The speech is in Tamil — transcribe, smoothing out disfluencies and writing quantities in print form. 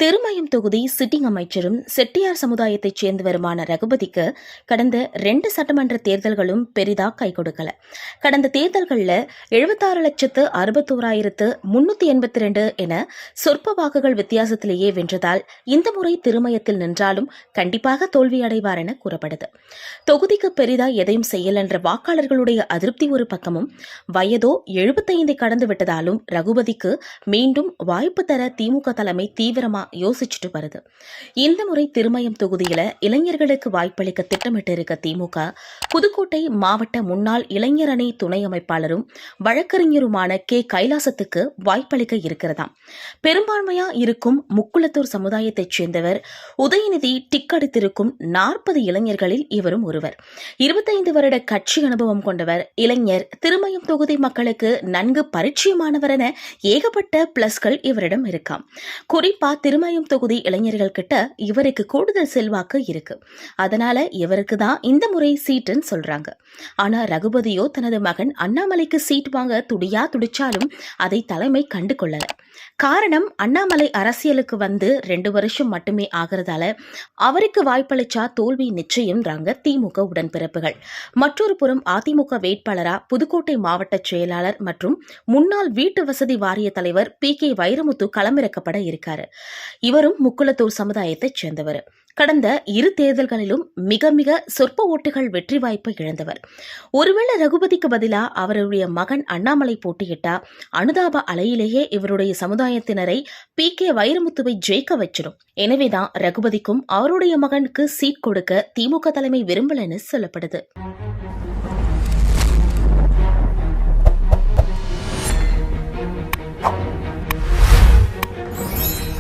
திருமயம் தொகுதி சிட்டிங் அமைச்சரும் செட்டியார் சமுதாயத்தைச் சேர்ந்தவருமான ரகுபதிக்கு கடந்த 2 சட்டமன்ற தேர்தல்களும் பெரிதா கை கொடுக்கல. கடந்த தேர்தல்களில் 76,61,382 என சொற்ப வாக்குகள் வித்தியாசத்திலேயே வென்றதால் இந்த முறை திருமயத்தில் நின்றாலும் கண்டிப்பாக தோல்வியடைவார் என கூறப்படுது. தொகுதிக்கு பெரிதா எதையும் செய்யல என்ற வாக்காளர்களுடைய அதிருப்தி ஒரு பக்கமும், வயதோ 75 கடந்து விட்டதாலும் ரகுபதிக்கு மீண்டும் வாய்ப்பு தர திமுக தலைமை தீவிரமா யோசிச்சுட்டு வருது. இந்த முறை திருமயம் தொகுதியில இளைஞர்களுக்கு வாய்ப்பளிக்க திட்டமிட்டு இருக்க திமுக புதுக்கோட்டை மாவட்ட முன்னாள் இளைஞர் அணி துணை அமைப்பாளரும் வழக்கறிஞருமான கே கைலாசத்துக்கு வாய்ப்பளிக்க இருக்கிறதாம். பெரும்பான்மையா இருக்கும் முக்குளத்தூர் சமுதாயத்தைச் சேர்ந்தவர் உதயநிதி டிக் அடித்திருக்கும் 40 இளைஞர்களில் இவரும் ஒருவர். 25 வருட கட்சி அனுபவம் கொண்டவர், இளைஞர், திருமயம் தொகுதி மக்களுக்கு நன்கு பரிச்சயமானவர் என ஏகப்பட்ட பிளஸ்கள் இவரிடம் இருக்காம். குறிப்பா திருமயம் தொகுதி இளைஞர்கள் கிட்ட இவருக்கு கூடுதல் செல்வாக்கு இருக்கு. அதனால இவருக்கு தான் இந்த முறை சீட்டுன்னு சொல்றாங்க. ஆனா ரகுபதியோ தனது மகன் அண்ணாமலைக்கு சீட் வாங்க துடிச்சாலும் அதை தலைமை கண்டு கொள்ளல. காரணம், அண்ணாமலை அரசியலுக்கு வந்து 2 வருஷம் மட்டுமே ஆகிறதால அவருக்கு வாய்ப்பளிச்சா தோல்வி நிச்சயம்ன்றாங்க திமுக உடன்பிறப்புகள். மற்றொரு புறம் அதிமுக வேட்பாளரா புதுக்கோட்டை மாவட்ட செயலாளர் மற்றும் முன்னாள் வீட்டு வசதி வாரிய தலைவர் PK வைரமுத்து களமிறக்கப்பட இருக்காரு. இவரும் முக்குளத்தூர் சமுதாயத்தைச் சேர்ந்தவர். கடந்த 2 தேர்தல்களிலும் மிக மிக சொற்ப ஓட்டுகள் வெற்றி வாய்ப்பை இழந்தவர். ஒருவேளை ரகுபதிக்கு பதிலா அவருடைய மகன் அண்ணாமலை போட்டியிட்டா அனுதாப அலையிலேயே இவருடைய சமுதாயத்தினரை PK வைரமுத்துவை ஜெயிக்க வச்சிடும். எனவேதான் ரகுபதிக்கும் அவருடைய மகனுக்கு சீட் கொடுக்க திமுக தலைமை விரும்பலன்னு சொல்லப்படுது.